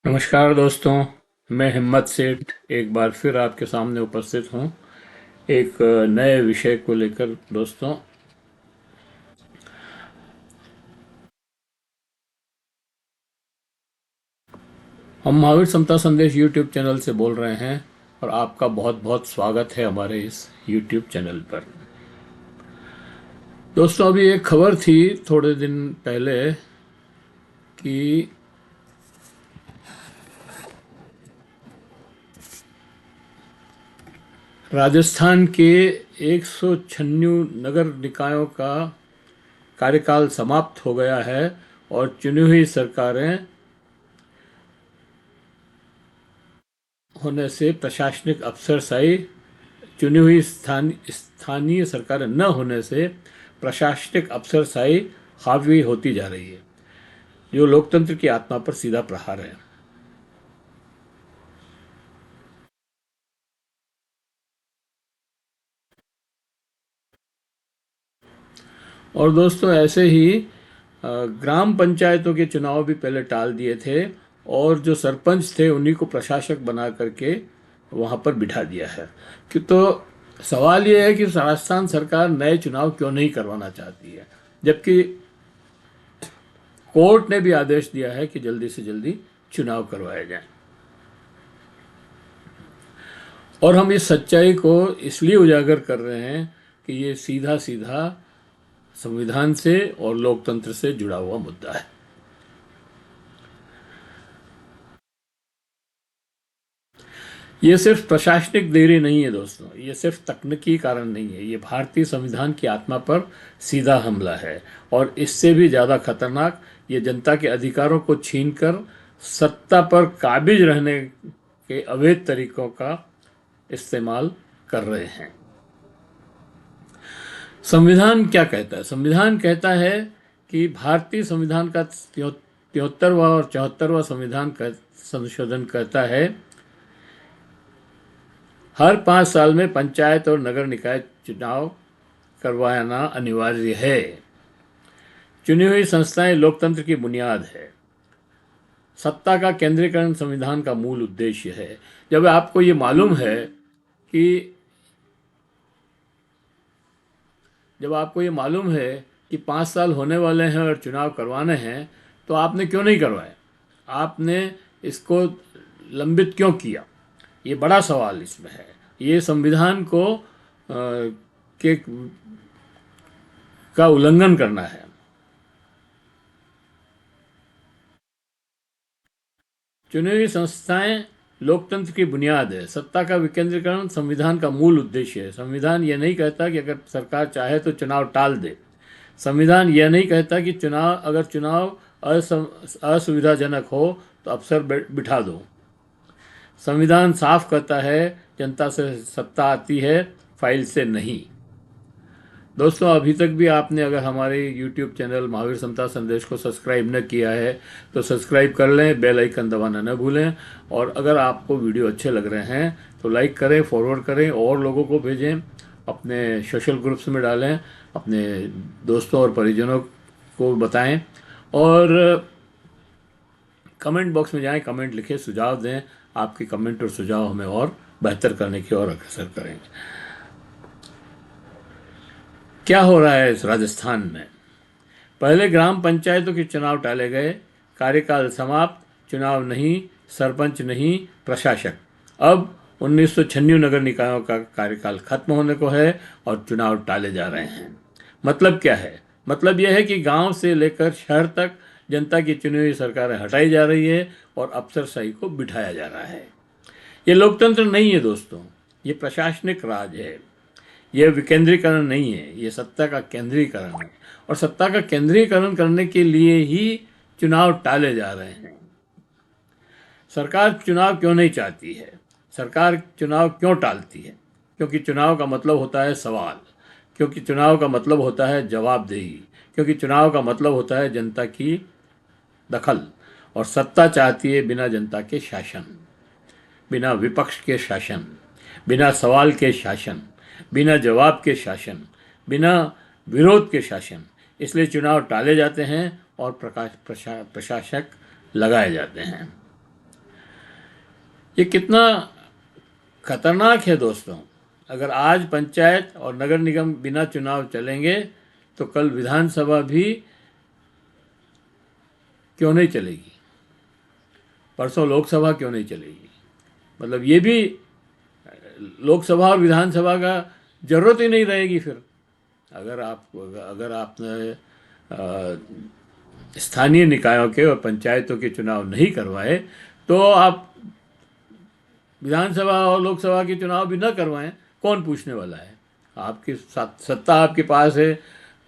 नमस्कार दोस्तों। मैं हिम्मत सेठ एक बार फिर आपके सामने उपस्थित हूँ एक नए विषय को लेकर। दोस्तों, हम महावीर समता संदेश यूट्यूब चैनल से बोल रहे हैं और आपका बहुत बहुत स्वागत है हमारे इस यूट्यूब चैनल पर। दोस्तों, अभी एक खबर थी थोड़े दिन पहले कि राजस्थान के 196 नगर निकायों का कार्यकाल समाप्त हो गया है और चुनी हुई सरकारें होने से प्रशासनिक अफसरशाही चुनी हुई स्थानीय सरकारें न होने से प्रशासनिक अफसरशाही हावी होती जा रही है, जो लोकतंत्र की आत्मा पर सीधा प्रहार है। और दोस्तों, ऐसे ही ग्राम पंचायतों के चुनाव भी पहले टाल दिए थे और जो सरपंच थे उन्हीं को प्रशासक बना करके वहाँ पर बिठा दिया है। कि तो सवाल ये है कि राजस्थान सरकार नए चुनाव क्यों नहीं करवाना चाहती है, जबकि कोर्ट ने भी आदेश दिया है कि जल्दी से जल्दी चुनाव करवाए जाएं। और हम इस सच्चाई को इसलिए उजागर कर रहे हैं कि ये सीधा सीधा संविधान से और लोकतंत्र से जुड़ा हुआ मुद्दा है। ये सिर्फ प्रशासनिक देरी नहीं है दोस्तों, ये सिर्फ तकनीकी कारण नहीं है, ये भारतीय संविधान की आत्मा पर सीधा हमला है। और इससे भी ज़्यादा खतरनाक, ये जनता के अधिकारों को छीनकर सत्ता पर काबिज रहने के अवैध तरीकों का इस्तेमाल कर रहे हैं। संविधान क्या कहता है? संविधान कहता है कि भारतीय संविधान का 73वां और 74वां संविधान का संशोधन कहता है हर 5 साल में पंचायत और नगर निकाय चुनाव करवाना अनिवार्य है। चुनी हुई संस्थाएं लोकतंत्र की बुनियाद है। सत्ता का केंद्रीकरण संविधान का मूल उद्देश्य है। जब आपको ये मालूम है कि जब आपको ये मालूम है कि 5 साल होने वाले हैं और चुनाव करवाने हैं, तो आपने क्यों नहीं करवाए? आपने इसको लंबित क्यों किया? ये बड़ा सवाल इसमें है। ये संविधान को के का उल्लंघन करना है। चुनी हुई संस्थाएं लोकतंत्र की बुनियाद है। सत्ता का विकेंद्रीकरण संविधान का मूल उद्देश्य है। संविधान यह नहीं कहता कि अगर सरकार चाहे तो चुनाव टाल दे। संविधान यह नहीं कहता कि चुनाव असुविधाजनक हो तो अफसर बिठा दो। संविधान साफ कहता है जनता से सत्ता आती है, फाइल से नहीं। दोस्तों, अभी तक भी आपने अगर हमारे YouTube चैनल महावीर समता संदेश को सब्सक्राइब न किया है तो सब्सक्राइब कर लें, बेल आइकन दबाना न भूलें। और अगर आपको वीडियो अच्छे लग रहे हैं तो लाइक करें, फॉरवर्ड करें और लोगों को भेजें, अपने सोशल ग्रुप्स में डालें, अपने दोस्तों और परिजनों को बताएं और कमेंट बॉक्स में जाएं, कमेंट लिखें, सुझाव दें। आपके कमेंट और सुझाव हमें और बेहतर करने की ओर अग्रसर करेंगे। क्या हो रहा है इस राजस्थान में? पहले ग्राम पंचायतों के चुनाव टाले गए, कार्यकाल समाप्त, चुनाव नहीं, सरपंच नहीं, प्रशासक। अब 1996 नगर निकायों का कार्यकाल खत्म होने को है और चुनाव टाले जा रहे हैं। मतलब क्या है? मतलब यह है कि गांव से लेकर शहर तक जनता की चुनी हुई सरकारें हटाई जा रही है और अफसरशाही को बिठाया जा रहा है। ये लोकतंत्र नहीं है दोस्तों, ये प्रशासनिक राज है। यह विकेंद्रीकरण नहीं है, ये सत्ता का केंद्रीकरण है। और सत्ता का केंद्रीकरण करने के लिए ही चुनाव टाले जा रहे हैं। सरकार चुनाव क्यों नहीं चाहती है? सरकार चुनाव क्यों टालती है? क्योंकि चुनाव का मतलब होता है सवाल, क्योंकि चुनाव का मतलब होता है जवाबदेही, क्योंकि चुनाव का मतलब होता है जनता की दखल। और सत्ता चाहती है बिना जनता के शासन, बिना विपक्ष के शासन, बिना सवाल के शासन, बिना जवाब के शासन, बिना विरोध के शासन। इसलिए चुनाव टाले जाते हैं और प्रशासक लगाए जाते हैं। ये कितना खतरनाक है दोस्तों। अगर आज पंचायत और नगर निगम बिना चुनाव चलेंगे तो कल विधानसभा भी क्यों नहीं चलेगी, परसों लोकसभा क्यों नहीं चलेगी। मतलब ये भी लोकसभा और विधानसभा का जरूरत ही नहीं रहेगी फिर। अगर आपने स्थानीय निकायों के और पंचायतों के चुनाव नहीं करवाए तो आप विधानसभा और लोकसभा के चुनाव भी न करवाएं, कौन पूछने वाला है। आपकी सत्ता आपके पास है,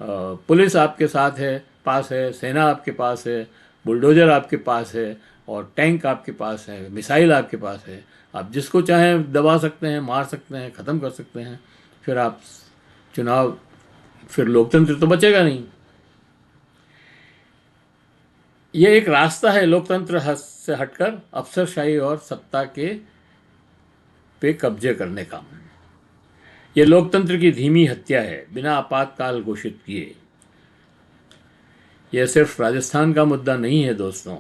पुलिस आपके साथ है, पास है, सेना आपके पास है, बुलडोजर आपके पास है और टैंक आपके पास है, मिसाइल आपके पास है। आप जिसको चाहें दबा सकते हैं, मार सकते हैं, ख़त्म कर सकते हैं। फिर आप चुनाव, फिर लोकतंत्र तो बचेगा नहीं। ये एक रास्ता है लोकतंत्र से हटकर अफसरशाही और सत्ता के पे कब्जे करने का। ये लोकतंत्र की धीमी हत्या है, बिना आपातकाल घोषित किए। यह सिर्फ राजस्थान का मुद्दा नहीं है दोस्तों,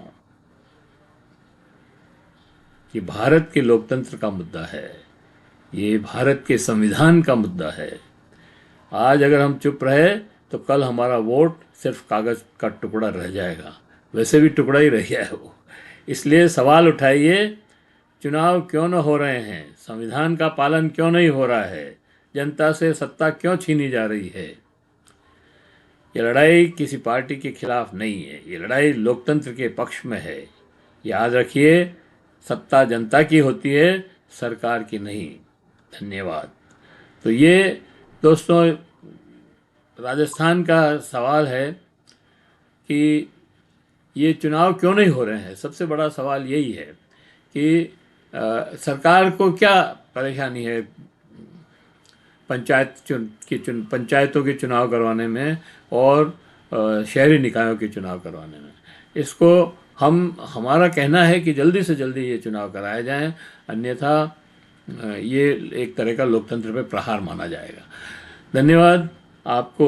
ये भारत के लोकतंत्र का मुद्दा है, ये भारत के संविधान का मुद्दा है। आज अगर हम चुप रहे तो कल हमारा वोट सिर्फ कागज का टुकड़ा रह जाएगा। वैसे भी टुकड़ा ही रह गया है वो। इसलिए सवाल उठाइए, चुनाव क्यों न हो रहे हैं, संविधान का पालन क्यों नहीं हो रहा है, जनता से सत्ता क्यों छीनी जा रही है। ये लड़ाई किसी पार्टी के खिलाफ नहीं है, ये लड़ाई लोकतंत्र के पक्ष में है। याद रखिए, सत्ता जनता की होती है, सरकार की नहीं। धन्यवाद। तो ये दोस्तों राजस्थान का सवाल है कि ये चुनाव क्यों नहीं हो रहे हैं। सबसे बड़ा सवाल यही है कि सरकार को क्या परेशानी है पंचायतों के चुनाव करवाने में और शहरी निकायों के चुनाव करवाने में। इसको हमारा कहना है कि जल्दी से जल्दी ये चुनाव कराए जाएं, अन्यथा ये एक तरह का लोकतंत्र पे प्रहार माना जाएगा। धन्यवाद आपको।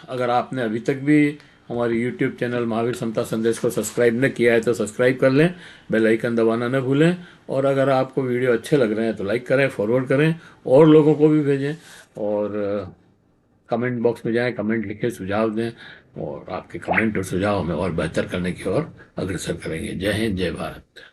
अगर आपने अभी तक भी हमारे YouTube चैनल महावीर समता संदेश को सब्सक्राइब न किया है तो सब्सक्राइब कर लें, बेल आइकन दबाना न भूलें। और अगर आपको वीडियो अच्छे लग रहे हैं तो लाइक करें, फॉरवर्ड करें और लोगों को भी भेजें। और कमेंट बॉक्स में जाएं, कमेंट लिखें, सुझाव दें और आपके कमेंट और सुझाव हमें और बेहतर करने की ओर अग्रसर करेंगे। जय हिंद, जय भारत।